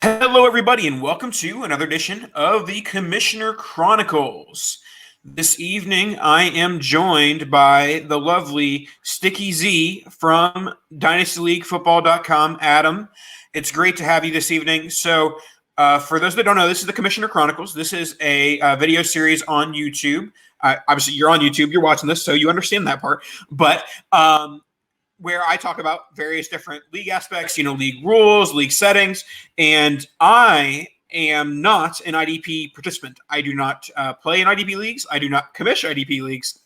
Hello, everybody, and welcome to another edition of the Commissioner Chronicles. This evening, I am joined by the lovely StickyZ from DynastyLeagueFootball.com. Adam, it's great to have you this evening. So, for those that don't know, this is the Commissioner Chronicles. This is a video series on YouTube. Obviously, you're on YouTube, you're watching this, so you understand that part. But where I talk about various different league aspects, league rules, league settings, and I am not an IDP participant. I do not play in IDP leagues. I do not commish IDP leagues,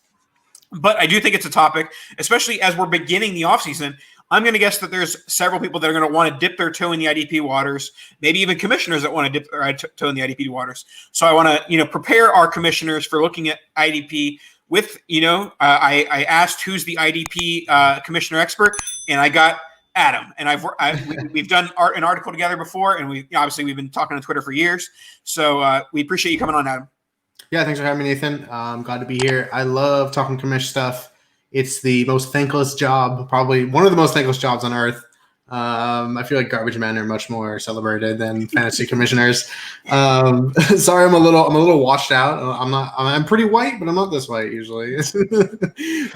but I do think it's a topic, especially as we're beginning the offseason. I'm going to guess that there's several people that are going to want to dip their toe in the IDP waters, maybe even commissioners that want to dip their toe in the IDP waters. So I want to, prepare our commissioners for looking at IDP with, I asked who's the IDP commissioner expert, and I got Adam. And we've done an article together before, and we've been talking on Twitter for years. So we appreciate you coming on, Adam. Yeah, thanks for having me, Nathan. I'm glad to be here. I love talking commish stuff. It's the most thankless job, probably one of the most thankless jobs on earth. I feel like garbage men are much more celebrated than fantasy commissioners. Sorry, I'm a little washed out. I'm pretty white, but I'm not this white usually.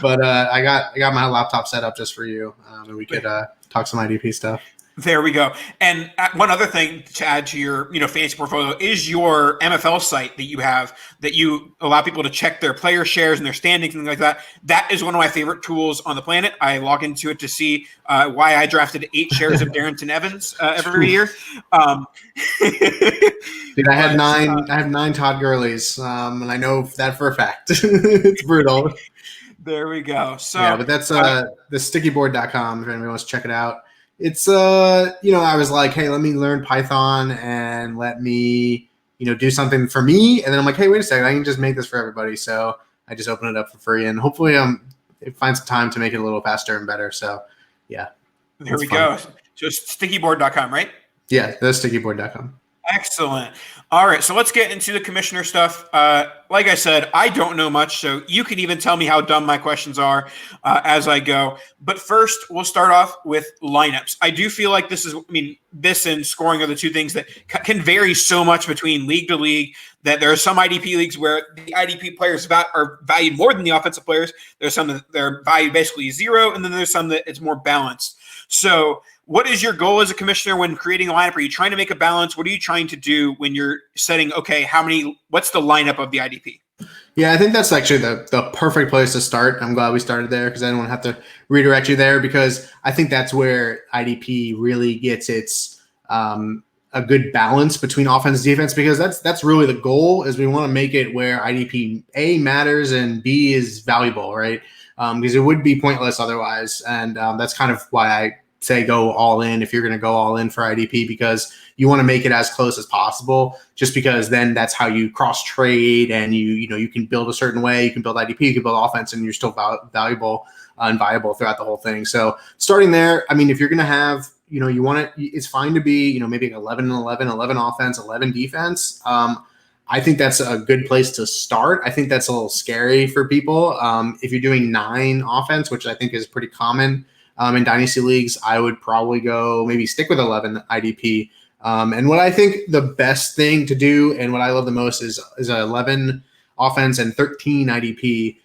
But I got my laptop set up just for you, and we could talk some IDP stuff. There we go. And one other thing to add to your, fantasy portfolio is your MFL site that you have that you allow people to check their player shares and their standings and things like that. That is one of my favorite tools on the planet. I log into it to see why I drafted 8 shares of Darrington Evans every year. Dude, I have 9 Todd Gurleys, and I know that for a fact. It's brutal. There we go. So yeah, but that's the StickyBoard.com if anyone wants to check it out. It's I was like, hey, let me learn Python and let me do something for me, and then I'm like, hey, wait a second, I can just make this for everybody. So I just open it up for free, and hopefully it finds some time to make it a little faster and better. So yeah, there we go. So it's StickyBoard.com, right? Yeah, that's StickyBoard.com. Excellent. All right, so let's get into the commissioner stuff. Like I said, I don't know much, so you can even tell me how dumb my questions are as I go. But first, we'll start off with lineups. I do feel like this and scoring are the two things that can vary so much between league to league, that there are some IDP leagues where the IDP players are valued more than the offensive players. There's some that they're valued basically zero, and then there's some that it's more balanced. So what is your goal as a commissioner when creating a lineup? Are you trying to make a balance? What are you trying to do when you're setting, okay, what's the lineup of the IDP? Yeah, I think that's actually the perfect place to start. I'm glad we started there because I didn't want to have to redirect you there, because I think that's where IDP really gets its a good balance between offense and defense, because that's really the goal, is we want to make it where IDP A matters and B is valuable, right? Because it would be pointless otherwise. And that's kind of why I say go all in if you're going to go all in for IDP, because you want to make it as close as possible, just because then that's how you cross trade, and you can build a certain way. You can build IDP, you can build offense, and you're still valuable and viable throughout the whole thing. So starting there, if you're going to have, you want it, it's fine to be, maybe 11 and 11 offense, 11 defense. I think that's a good place to start. I think that's a little scary for people. If you're doing 9 offense, which I think is pretty common in dynasty leagues, I would probably maybe stick with 11 IDP. And what I think the best thing to do, and what I love the most, is 11 offense and 13 IDP.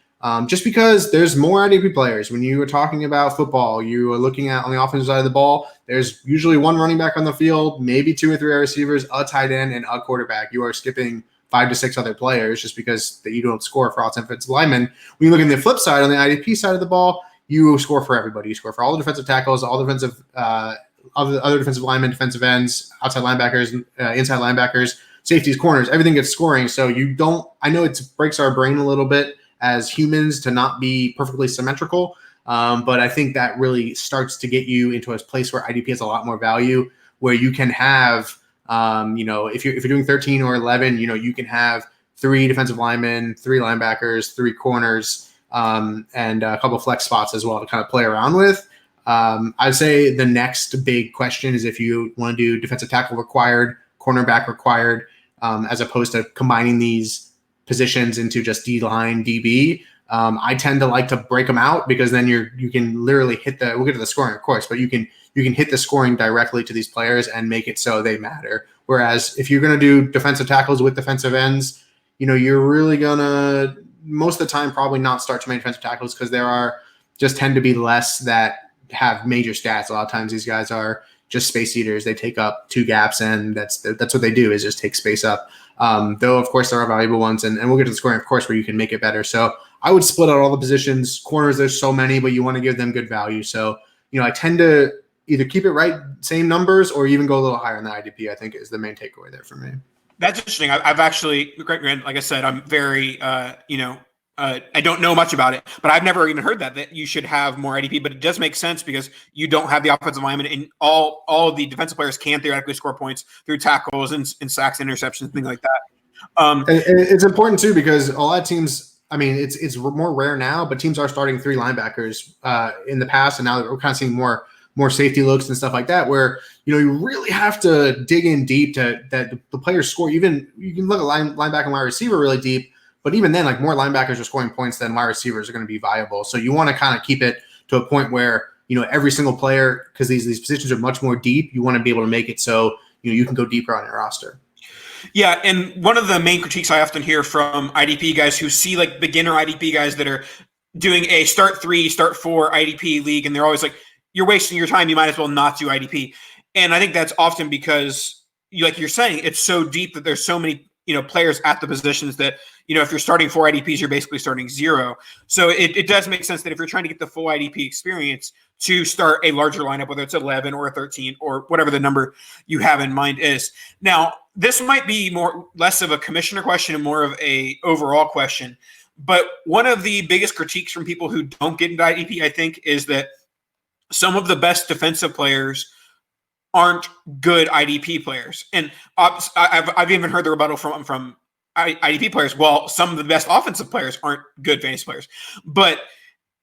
Just because there's more IDP players. When you were talking about football, you are looking at on the offensive side of the ball, there's usually 1 running back on the field, maybe 2 or 3 receivers, a tight end, and a quarterback. You are skipping 5 to 6 other players just because you don't score for all defensive linemen. When you look at the flip side, on the IDP side of the ball, you score for everybody. You score for all the defensive tackles, all defensive, other defensive linemen, defensive ends, outside linebackers, inside linebackers, safeties, corners. Everything gets scoring. So I know it breaks our brain a little bit as humans to not be perfectly symmetrical, but I think that really starts to get you into a place where IDP has a lot more value, where you can have, if you're doing 13 or 11, you can have 3 defensive linemen, 3 linebackers, 3 corners, and a couple of flex spots as well to kind of play around with. I'd say the next big question is if you want to do defensive tackle required, cornerback required, as opposed to combining these positions into just D-line, DB. I tend to like to break them out, because then you can literally we'll get to the scoring, of course, but you can you can hit the scoring directly to these players and make it so they matter. Whereas if you're going to do defensive tackles with defensive ends, you're really going to most of the time probably not start too many defensive tackles because there are just tend to be less that have major stats. A lot of times these guys are just space eaters. They take up 2 gaps, and that's what they do, is just take space up. Though, of course, there are valuable ones, and we'll get to the scoring, of course, where you can make it better. So I would split out all the positions. Corners, there's so many, but you want to give them good value. So, I tend to either keep it right, same numbers, or even go a little higher in the IDP, I think is the main takeaway there for me. That's interesting. I've actually, like I said, I'm very, I don't know much about it, but I've never even heard that you should have more IDP. But it does make sense because you don't have the offensive lineman, and all of the defensive players can theoretically score points through tackles and sacks, interceptions, things like that. And it's important too because a lot of teams, I mean, it's more rare now, but teams are starting 3 linebackers in the past, and now we're kind of seeing more safety looks and stuff like that, where you really have to dig in deep that the players score. Even you can look at linebacker and wide receiver really deep, but even then, like, more linebackers are scoring points than wide receivers are going to be viable. So you want to kind of keep it to a point where every single player, because these positions are much more deep, you want to be able to make it so you can go deeper on your roster. Yeah, and one of the main critiques I often hear from IDP guys who see like beginner IDP guys that are doing a start 3, start 4 IDP league, and they're always like, you're wasting your time. You might as well not do IDP. And I think that's often because, like you're saying, it's so deep that there's so many players at the positions that, if you're starting 4 IDPs, you're basically starting 0. So it does make sense that if you're trying to get the full IDP experience, to start a larger lineup, whether it's 11 or 13 or whatever the number you have in mind is. Now, this might be less of a commissioner question and more of a overall question. But one of the biggest critiques from people who don't get into IDP, I think, is that some of the best defensive players aren't good IDP players. And I've even heard the rebuttal from IDP players. Well, some of the best offensive players aren't good fantasy players. But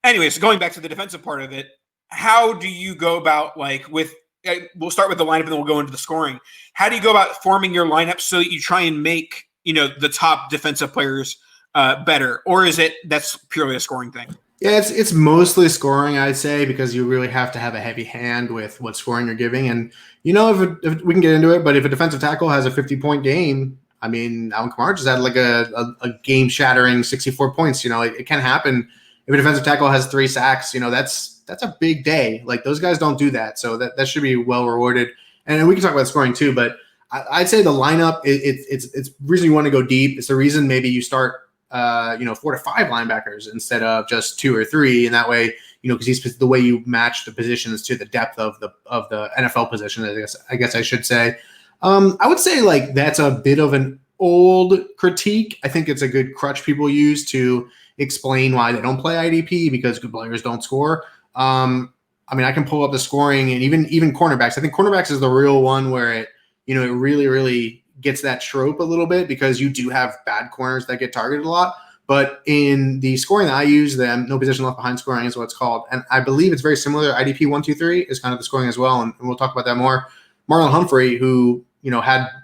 anyways, going back to the defensive part of it, how do you go about, like, we'll start with the lineup and then we'll go into the scoring. How do you go about forming your lineup so that you try and make, the top defensive players better? Or is that's purely a scoring thing? Yeah, it's mostly scoring, I'd say, because you really have to have a heavy hand with what scoring you're giving. And, if we can get into it, but if a defensive tackle has a 50-point game, I mean, Alvin Kamara just had like a game-shattering 64 points. It can happen. If a defensive tackle has 3 sacks, that's a big day. Like, those guys don't do that. So that should be well rewarded. And we can talk about scoring too, but I'd say the lineup, it's the reason you want to go deep. It's the reason maybe you start 4 to 5 linebackers instead of just 2 or 3. And that way, because the way you match the positions to the depth of the NFL position, I guess I should say. I would say, like, that's a bit of an old critique. I think it's a good crutch people use to explain why they don't play IDP, because good players don't score. I mean, I can pull up the scoring, and even cornerbacks. I think cornerbacks is the real one where it really, really gets that trope a little bit, because you do have bad corners that get targeted a lot. But in the scoring that I use, no position left behind scoring is what it's called. And I believe it's very similar. IDP 1, 2, 3 is kind of the scoring as well. And we'll talk about that more. Marlon Humphrey, who,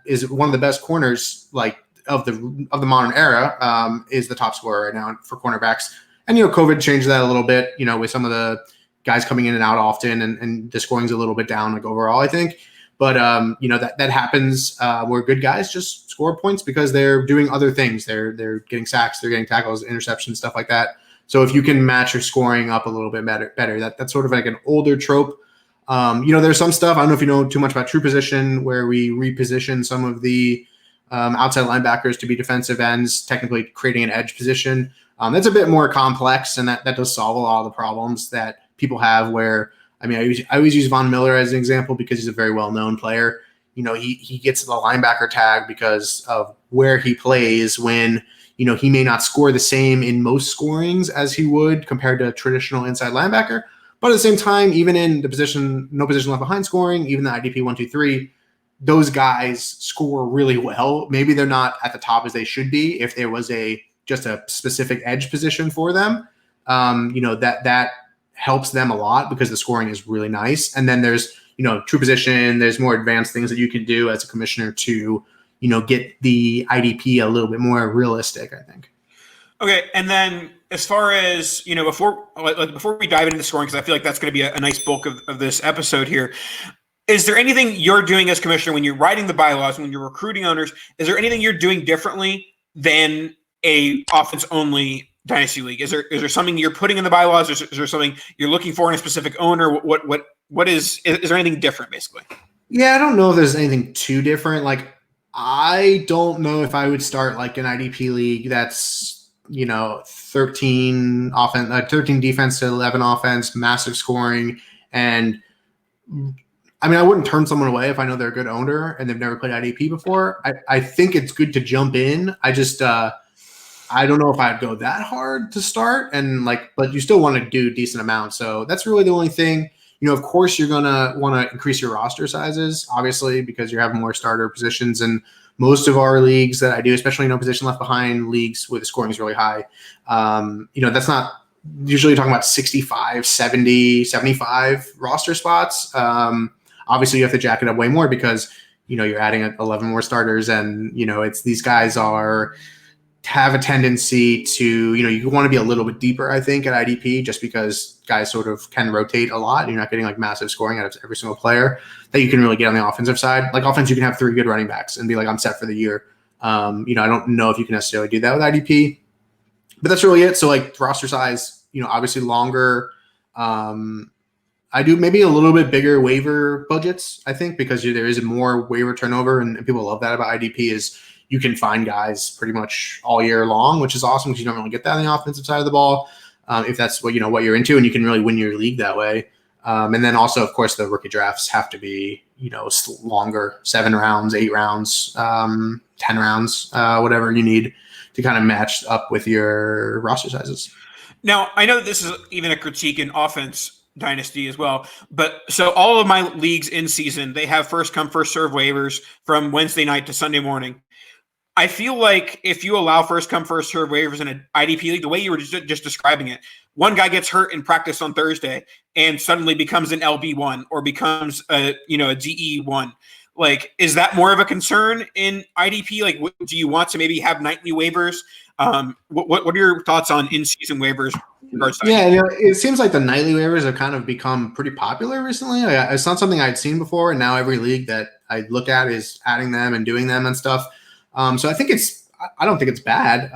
is one of the best corners, like, of the modern era, is the top scorer right now for cornerbacks. And, COVID changed that a little bit, with some of the guys coming in and out often, and the scoring's a little bit down, like, overall, I think. But, that happens where good guys just score points because they're doing other things. They're getting sacks, they're getting tackles, interceptions, stuff like that. So if you can match your scoring up a little bit better, that's sort of like an older trope. There's some stuff, I don't know if you know too much about true position, where we reposition some of the outside linebackers to be defensive ends, technically creating an edge position. That's a bit more complex, and that does solve a lot of the problems that people have where, I mean, I always use Von Miller as an example because he's a very well-known player. He gets the linebacker tag because of where he plays when, he may not score the same in most scorings as he would compared to a traditional inside linebacker. But at the same time, even in the position, no position left behind scoring, even the IDP 1, 2, 3, those guys score really well. Maybe they're not at the top as they should be if there was just a specific edge position for them. That helps them a lot because the scoring is really nice. And then there's, true position, there's more advanced things that you can do as a commissioner to, get the IDP a little bit more realistic, I think. Okay, and then as far as before we dive into the scoring, because I feel like that's going to be a nice bulk of this episode here. Is there anything you're doing as commissioner when you're writing the bylaws, when you're recruiting owners? Is there anything you're doing differently than a offense only dynasty league? Is there something you're putting in the bylaws? Is there something you're looking for in a specific owner? What is there anything different basically? Yeah, I don't know if there's anything too different. Like, I don't know if I would start like an IDP league that's 13 offense, 13 defense to 11 offense, massive scoring, and I mean, I wouldn't turn someone away if I know they're a good owner and they've never played IDP before. I think it's good to jump in. I just I don't know if I'd go that hard to start, but you still want to do a decent amount. So that's really the only thing. Of course, you're gonna want to increase your roster sizes, obviously, because you're having more starter positions. And most of our leagues that I do, especially position left behind leagues where the scoring is really high, that's not usually talking about 65, 70, 75 roster spots. Obviously, you have to jack it up way more because you're adding 11 more starters, and it's these guys have a tendency to, you want to be a little bit deeper, I think, at IDP, just because guys sort of can rotate a lot. You're not getting like massive scoring out of every single player that you can really get on the offensive side. Like offense, you can have 3 good running backs and be like, I'm set for the year. I don't know if you can necessarily do that with IDP, but that's really it. So like roster size, obviously longer. I do maybe a little bit bigger waiver budgets, I think, because there is more waiver turnover, and people love that about IDP is you can find guys pretty much all year long, which is awesome because you don't really get that on the offensive side of the ball, if that's what you're into, and you can really win your league that way. And then also, of course, the rookie drafts have to be longer, 7 rounds, 8 rounds, 10 rounds, whatever you need to kind of match up with your roster sizes. Now, I know this is even a critique in offense dynasty as well, but so all of my leagues in season, they have first come, first serve waivers from Wednesday night to Sunday morning. I feel like if you allow first come, first serve waivers in an IDP league, the way you were just describing it, one guy gets hurt in practice on Thursday and suddenly becomes an LB1 or becomes a DE1. Like, is that more of a concern in IDP? Like, do you want to maybe have nightly waivers? What are your thoughts on in-season waivers? Yeah, it seems like the nightly waivers have kind of become pretty popular recently. It's not something I'd seen before, and now every league that I look at is adding them and doing them and stuff. So I don't think it's bad.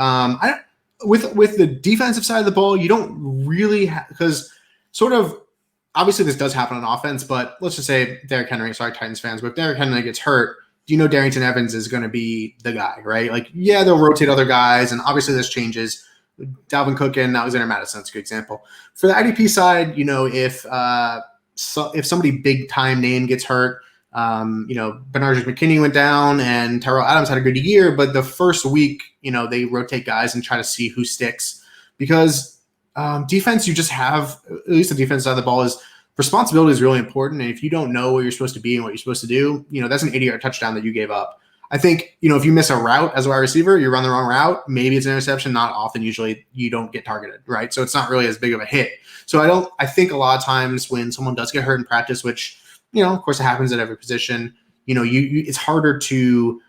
With the defensive side of the ball, you don't really because sort of obviously this does happen on offense, but let's just say Derrick Henry, sorry, Titans fans, but if Derrick Henry gets hurt, Darrington Evans is going to be the guy, right? Like, yeah, they'll rotate other guys, and obviously this changes. Dalvin Cook and Alexander Madison, that's a good example. For the IDP side, if somebody big time name gets hurt, Bernard McKinney went down and Tyrell Adams had a good year, but the first week, they rotate guys and try to see who sticks because defense, you just have, at least the defense side of the ball is responsibility is really important. And if you don't know where you're supposed to be and what you're supposed to do, that's an 80-yard touchdown that you gave up. I think, if you miss a route as a wide receiver, you run the wrong route, maybe it's an interception. Not often, usually you don't get targeted, right? So it's not really as big of a hit. So I think a lot of times when someone does get hurt in practice, which, of course it happens at every position, it's harder to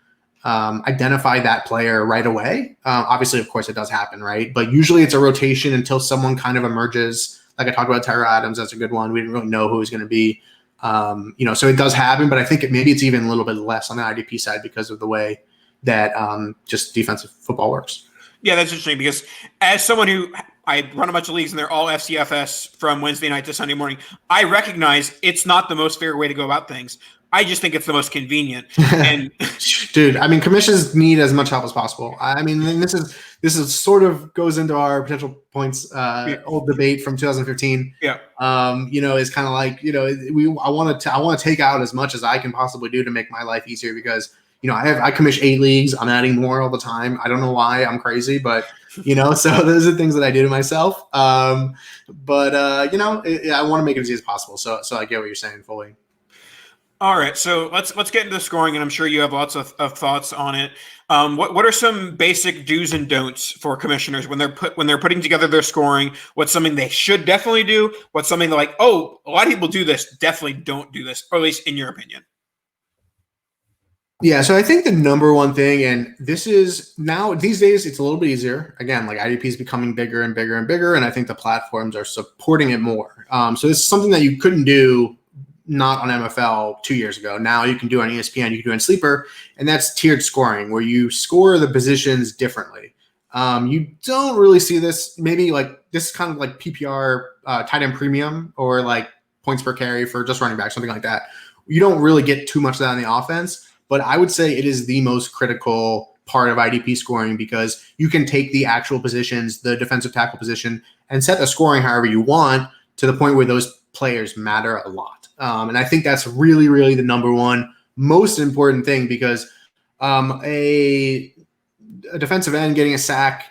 identify that player right away. Obviously, of course it does happen, right? But usually it's a rotation until someone kind of emerges. Like I talked about Tyrell Adams, that's a good one. We didn't really know who it was going to be. So it does happen, but I think maybe it's even a little bit less on the IDP side because of the way that just defensive football works. Yeah, that's interesting because as someone who I run a bunch of leagues and they're all FCFS from Wednesday night to Sunday morning, I recognize it's not the most fair way to go about things. I just think it's the most convenient. And dude, I mean, commissions need as much help as possible. I mean, this is sort of goes into our potential points, old debate from 2015. Yeah. Is kind of like, I want to take out as much as I can possibly do to make my life easier because, I commission 8 leagues. I'm adding more all the time. I don't know why I'm crazy, but, so those are things that I do to myself. I want to make it as easy as possible. So I get what you're saying fully. All right, so let's get into the scoring, and I'm sure you have lots of thoughts on it. What are some basic do's and don'ts for commissioners when they're putting together their scoring? What's something they should definitely do? What's something they're like, oh, a lot of people do this, definitely don't do this, or at least in your opinion? Yeah, so I think the number one thing, and this is now these days, it's a little bit easier. Again, like IDP is becoming bigger and bigger and bigger, and I think the platforms are supporting it more. So this is something that you couldn't do not on MFL 2 years ago. Now you can do on ESPN, you can do on Sleeper, and that's tiered scoring, where you score the positions differently. You don't really see this. Maybe like this is kind of like PPR tight end premium or like points per carry for just running back, something like that. You don't really get too much of that in the offense. But I would say it is the most critical part of IDP scoring because you can take the actual positions, the defensive tackle position, and set the scoring however you want to the point where those players matter a lot. And I think that's really, really the number one most important thing because a defensive end getting a sack,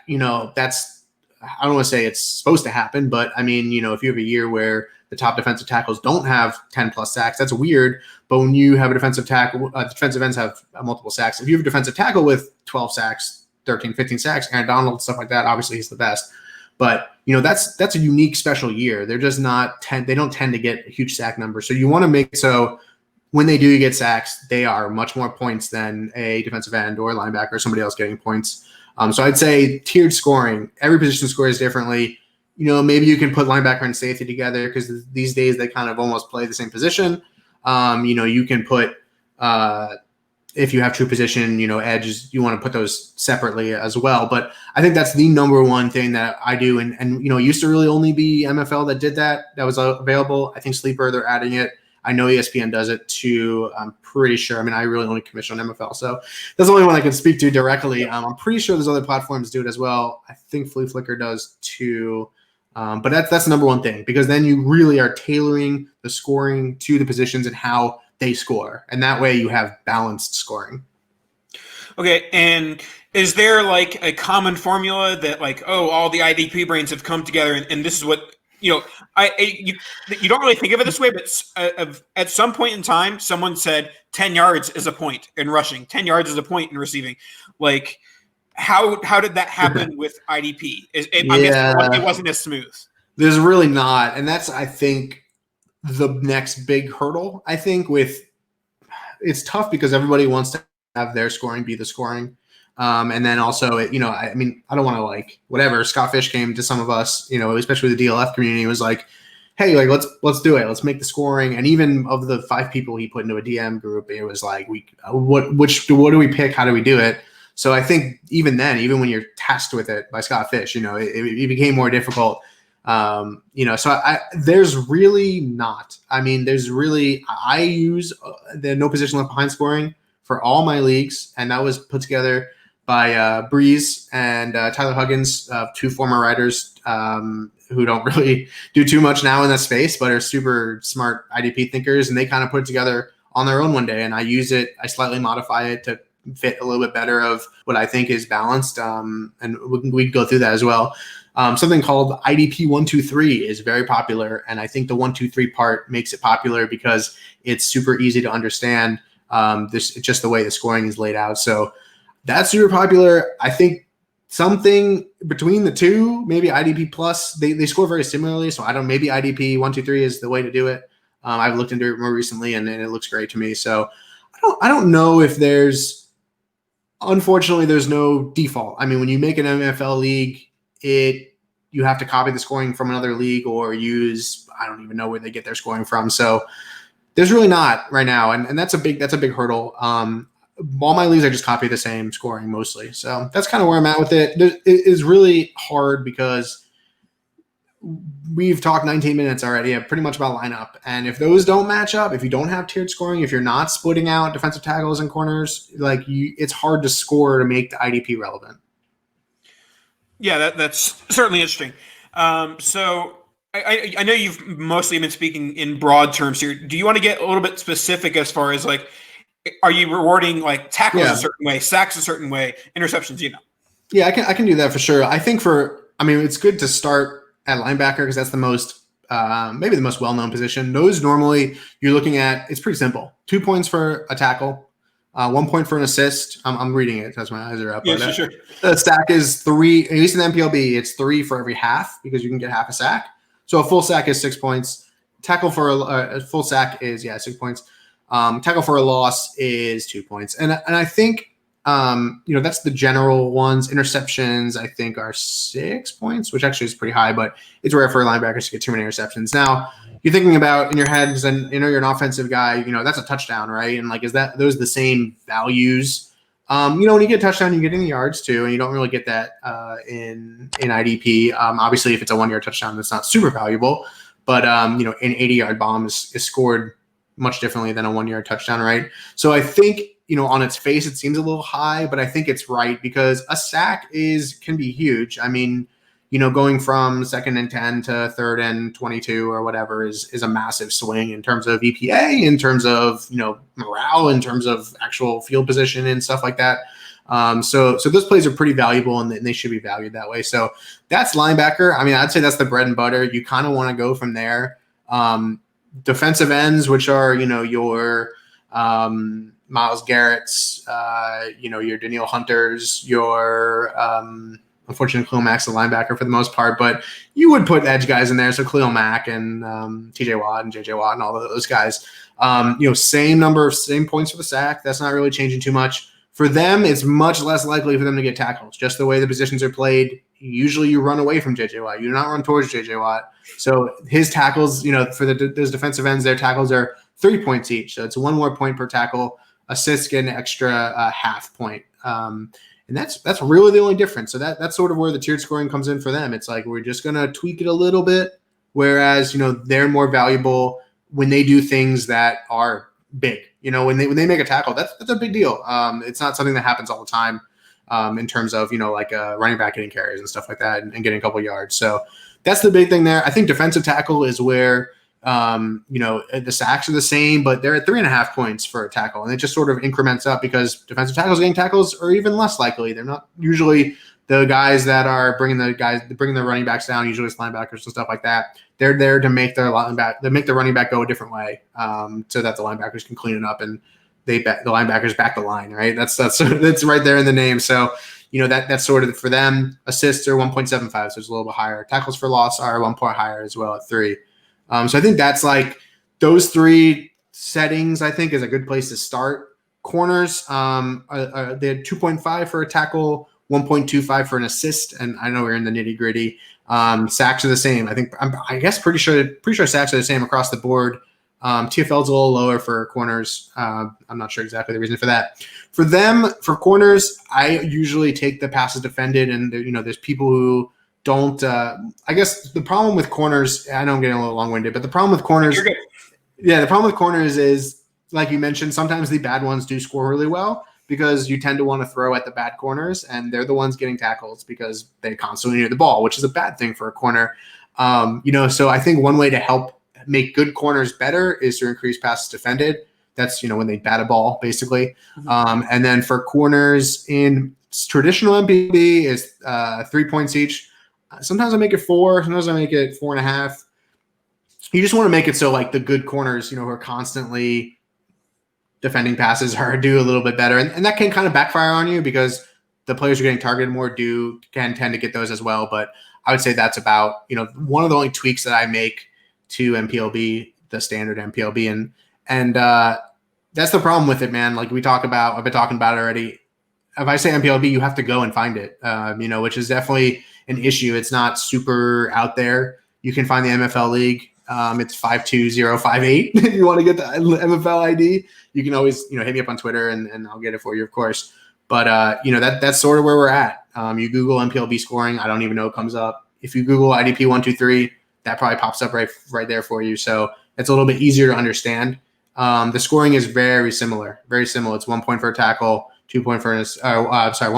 that's I don't want to say it's supposed to happen, but I mean, if you have a year where the top defensive tackles don't have 10 plus sacks, that's weird. But when you have a defensive tackle, defensive ends have multiple sacks. If you have a defensive tackle with 12 sacks, 13, 15 sacks, Aaron Donald, stuff like that, obviously he's the best. But, that's a unique special year. They're just not they don't tend to get a huge sack number. So you want to make so when they do get sacks, they are much more points than a defensive end or a linebacker or somebody else getting points. So I'd say tiered scoring, every position scores differently. Maybe you can put linebacker and safety together because these days they kind of almost play the same position. You can put if you have true position, edges, you want to put those separately as well. But I think that's the number one thing that I do. And it used to really only be MFL that did that was available. I think Sleeper, they're adding it. I know ESPN does it too. I'm pretty sure. I mean, I really only commission on MFL, so that's the only one I can speak to directly. I'm pretty sure there's other platforms do it as well. I think Flea Flicker does too. But that's the number one thing because then you really are tailoring the scoring to the positions and how they score. And that way you have balanced scoring. Okay. And is there like a common formula that like, all the IDP brains have come together and this is what, you don't really think of it this way, but at some point in time, someone said 10 yards is a point in rushing, 10 yards is a point in receiving. Like, how did that happen with IDP? I guess it wasn't as smooth. There's really not. And that's, I think, the next big hurdle. I think it's tough because everybody wants to have their scoring be the scoring. And then also, I don't want to whatever. Scott Fish came to some of us, especially the DLF community, was like, hey, let's do it. Let's make the scoring. And even of the 5 people he put into a DM group, it was like, what do we pick? How do we do it? So I think even then, even when you're tasked with it by Scott Fish, it became more difficult. There's really not. I mean, I use the no position left behind scoring for all my leagues, and that was put together by Breeze and Tyler Huggins, 2 former writers who don't really do too much now in that space, but are super smart IDP thinkers, and they kind of put it together on their own one day. And I use it, I slightly modify it to fit a little bit better of what I think is balanced. And we can go through that as well. Something called IDP 1-2-3 is very popular. And I think the 1-2-3 part makes it popular because it's super easy to understand. It's just the way the scoring is laid out. So that's super popular. I think something between the two, maybe IDP plus, they score very similarly. So maybe IDP 1-2-3 is the way to do it. I've looked into it more recently and it looks great to me. So I don't know if unfortunately, there's no default. I mean, when you make an MFL league, you have to copy the scoring from another league or use, I don't even know where they get their scoring from. So there's really not right now. And that's a big hurdle. All my leagues, I just copy the same scoring mostly. So that's kind of where I'm at with it. It is really hard because we've talked 19 minutes already pretty much about lineup. And if those don't match up, if you don't have tiered scoring, if you're not splitting out defensive tackles and corners, it's hard to score to make the IDP relevant. Yeah, that's certainly interesting. So I know you've mostly been speaking in broad terms here. Do you want to get a little bit specific as far as are you rewarding tackles a certain way, sacks a certain way, interceptions, Yeah, I can do that for sure. I think it's good to start at linebacker because that's the most maybe the most well-known position. Those normally you're looking at, it's pretty simple. 2 points for a tackle, 1 point for an assist. I'm reading it because my eyes are up. Yeah, sure. The sack is 3, at least in the MPLB, it's 3 for every half because you can get half a sack. So a full sack is 6 points. Tackle for a full sack is 6 points. Tackle for a loss is 2 points. And I think, that's the general ones. Interceptions, I think, are 6 points, which actually is pretty high, but it's rare for linebackers to get too many interceptions. Now, you're thinking about in your heads, and you're an offensive guy, that's a touchdown, right? And like, is that those the same values? When you get a touchdown, you get any yards too, and you don't really get that in IDP. Obviously, if it's a 1 yard touchdown, that's not super valuable, but an 80-yard bomb is scored much differently than a 1 yard touchdown, right? So I think, on its face, it seems a little high, but I think it's right because a sack can be huge. I mean, going from 2nd and 10 to 3rd and 22 or whatever is a massive swing in terms of EPA, in terms of, morale, in terms of actual field position and stuff like that. So those plays are pretty valuable and they should be valued that way. So that's linebacker. I mean, I'd say that's the bread and butter. You kind of want to go from there. Defensive ends, which are, your Myles Garrett's, your Danielle Hunters, your unfortunately Khalil Mack's the linebacker for the most part, but you would put edge guys in there. So Khalil Mack and TJ Watt and JJ Watt and all of those guys. Same points for the sack. That's not really changing too much. For them, it's much less likely for them to get tackles. Just the way the positions are played, usually you run away from JJ Watt. You do not run towards JJ Watt. So his tackles, for those defensive ends, their tackles are 3 points each. So it's 1 more point per tackle. Assists get an extra half point. And that's really the only difference. So that's sort of where the tiered scoring comes in for them. It's like we're just going to tweak it a little bit, whereas, they're more valuable when they do things that are big. When they make a tackle, that's a big deal. It's not something that happens all the time in terms of, like running back getting carries and stuff like that and getting a couple yards. So that's the big thing there. I think defensive tackle is where, the sacks are the same, but they're at 3.5 points for a tackle. And it just sort of increments up because defensive tackles getting tackles are even less likely. They're not usually the guys that are bringing the running backs down, usually it's linebackers and stuff like that. They're there to make the running back go a different way, so that the linebackers can clean it up and the linebackers back the line, right? That's right there in the name. So, that's sort of for them. Assists are 1.75, so it's a little bit higher. Tackles for loss are 1 point higher as well at 3. So I think that's like those 3 settings, I think, is a good place to start. Corners, they had 2.5 for a tackle, 1.25 for an assist, and I know we're in the nitty gritty. Sacks are the same. I guess pretty sure sacks are the same across the board. TFL's a little lower for corners. I'm not sure exactly the reason for that. For them, for corners, I usually take the passes defended, and there's people who don't. I guess the problem with corners, I know I'm getting a little long-winded, but the problem with corners, the problem with corners is, like you mentioned, sometimes the bad ones do score really well because you tend to want to throw at the bad corners, and they're the ones getting tackles because they constantly need the ball, which is a bad thing for a corner. So I think one way to help make good corners better is to increase passes defended. That's when they bat a ball, basically. And then for corners in traditional MPB is 3 points each. Sometimes I make it 4. Sometimes I make it 4.5. You just want to make it so like the good corners, who are constantly defending passes do a little bit better. And that can kind of backfire on you because the players who are getting targeted more can tend to get those as well. But I would say that's about, one of the only tweaks that I make to MPLB, the standard MPLB. And that's the problem with it, man. Like I've been talking about it already. If I say MPLB, you have to go and find it, which is definitely an issue. It's not super out there. You can find the MFL League. It's 52058. If you want to get the MFL ID, you can always, hit me up on Twitter and I'll get it for you, of course. But, that's sort of where we're at. You Google MPLB scoring. I don't even know it comes up. If you Google IDP 123, that probably pops up right there for you. So it's a little bit easier to understand. The scoring is very similar. Very similar. It's 1 point for a tackle, 2 point for 1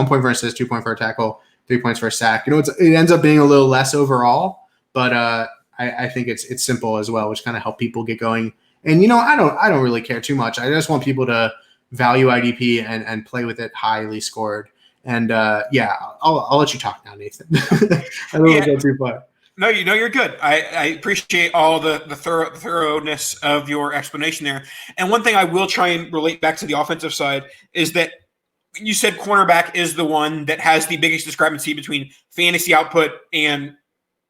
point for an assist, 2 point for a tackle, 3 points for a sack. It ends up being a little less overall, but I think it's simple as well, which kind of help people get going. And I don't really care too much. I just want people to value IDP and play with it highly scored. And I'll let you talk now, Nathan. I don't want to go too far. No, you're good. I appreciate all the thoroughness of your explanation there. And one thing I will try and relate back to the offensive side is that you said cornerback is the one that has the biggest discrepancy between fantasy output and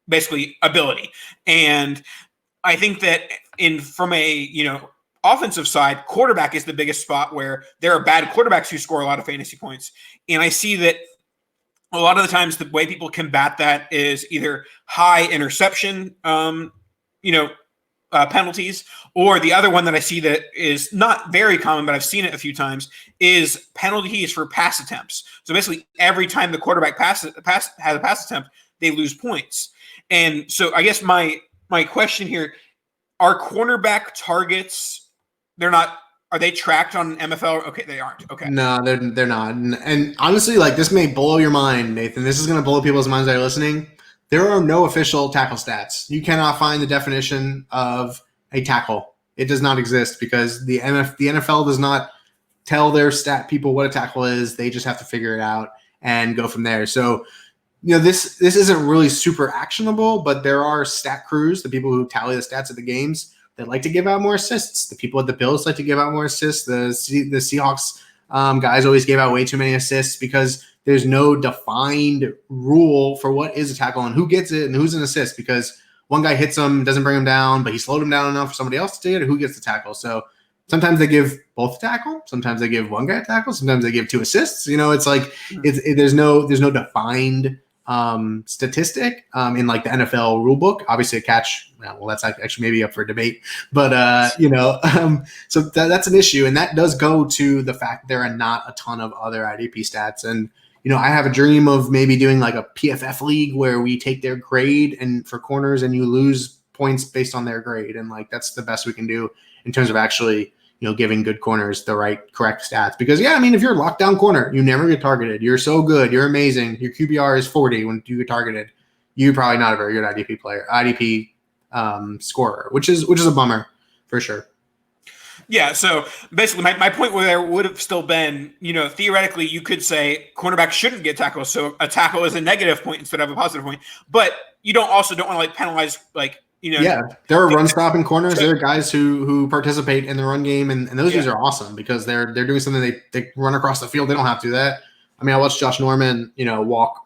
basically ability. And I think that from a, offensive side, quarterback is the biggest spot where there are bad quarterbacks who score a lot of fantasy points. And I see that a lot of the times the way people combat that is either high interception, penalties, or the other one that I see that is not very common, but I've seen it a few times, is penalties for pass attempts. So basically, every time the quarterback has a pass attempt, they lose points. And so I guess my question here, are cornerback targets, are they tracked on MFL? Okay, they aren't. Okay. No, they're not. And honestly, like, this may blow your mind, Nathan. This is going to blow people's minds that are listening. There are no official tackle stats. You cannot find the definition of a tackle. It does not exist because the NFL does not tell their stat people what a tackle is. They just have to figure it out and go from there. So, this isn't really super actionable, but there are stat crews, the people who tally the stats at the games, that like to give out more assists. The people at the Bills like to give out more assists. The Seahawks guys always gave out way too many assists because there's no defined rule for what is a tackle and who gets it and who's an assist, because one guy hits him, doesn't bring him down, but he slowed him down enough for somebody else to get it, or who gets the tackle. So sometimes they give both a tackle, sometimes they give one guy a tackle, sometimes they give 2 assists. It's like there's no defined statistic in like the NFL rule book. Obviously a catch, well, that's actually maybe up for debate, but so that's an issue, and that does go to the fact that there are not a ton of other IDP stats. And I have a dream of maybe doing like a PFF league where we take their grade and for corners and you lose points based on their grade, and like that's the best we can do in terms of actually giving good corners the correct stats. Because if you're a lockdown corner, you never get targeted. You're so good. You're amazing. Your QBR is 40 when you get targeted. You're probably not a very good IDP player, IDP scorer, which is a bummer for sure. Yeah. So basically my point there would have still been, theoretically you could say cornerback shouldn't get tackles. So a tackle is a negative point instead of a positive point, but you don't want to like penalize there are run stopping corners. There are guys who participate in the run game, and those dudes are awesome because they're doing something. They run across the field. They don't have to do that. I mean, I watched Josh Norman, walk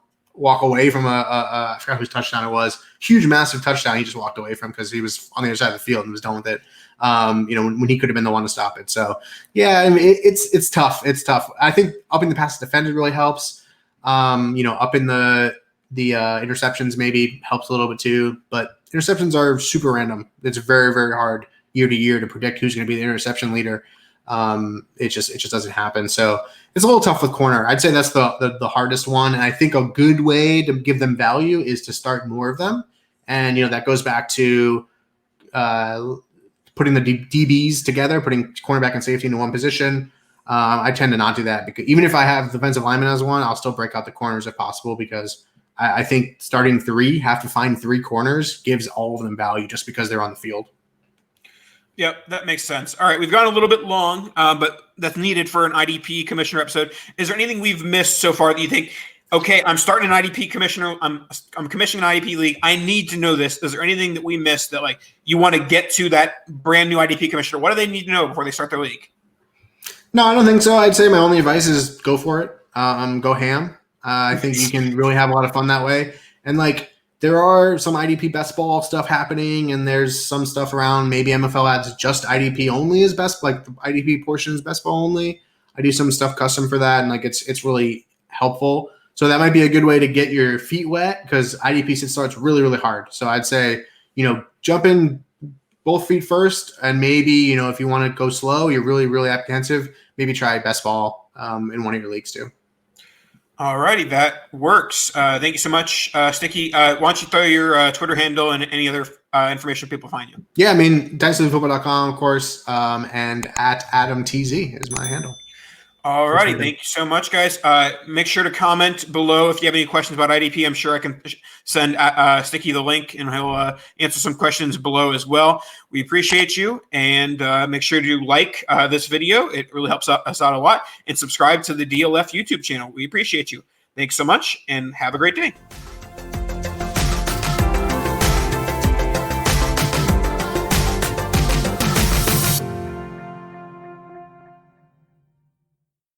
away from I forgot whose touchdown it was. Huge, massive touchdown. He just walked away from because he was on the other side of the field and was done with it. When he could have been the one to stop it. So it's tough. It's tough. I think upping the pass defended really helps. Upping the interceptions maybe helps a little bit too, but interceptions are super random. It's very, very hard year to year to predict who's going to be the interception leader. It just doesn't happen. So it's a little tough with corner. I'd say that's the hardest one. And I think a good way to give them value is to start more of them. And, that goes back to putting the DBs together, putting cornerback and safety into one position. I tend to not do that because even if I have defensive lineman as one, I'll still break out the corners if possible, because I think starting 3, have to find 3 corners gives all of them value just because they're on the field. Yep, that makes sense. All right, we've gone a little bit long, but that's needed for an IDP commissioner episode. Is there anything we've missed so far that you think, okay, I'm starting an IDP commissioner, I'm commissioning an IDP league, I need to know this. Is there anything that we missed that like you want to get to that brand new IDP commissioner? What do they need to know before they start their league? No, I don't think so. I'd say my only advice is go for it. Go ham. I think you can really have a lot of fun that way. And like there are some IDP best ball stuff happening, and there's some stuff around maybe MFL adds just IDP only as best, like the IDP portion is best ball only. I do some stuff custom for that, and like it's really helpful. So that might be a good way to get your feet wet, because IDP sit starts really, really hard. So I'd say, jump in both feet first, and maybe, if you want to go slow, you're really, really apprehensive, maybe try best ball in one of your leagues too. All righty, that works. Thank you so much, Sticky. Why don't you throw your Twitter handle and any other information people find you? Yeah, I mean, dynastyfootball.com, of course, and at AdamTZ is my handle. All righty. Thank you so much, guys. Make sure to comment below if you have any questions about IDP. I'm sure I can send Sticky the link, and he'll answer some questions below as well. We appreciate you, and make sure to like this video. It really helps us out a lot. And subscribe to the DLF YouTube channel. We appreciate you. Thanks so much, and have a great day.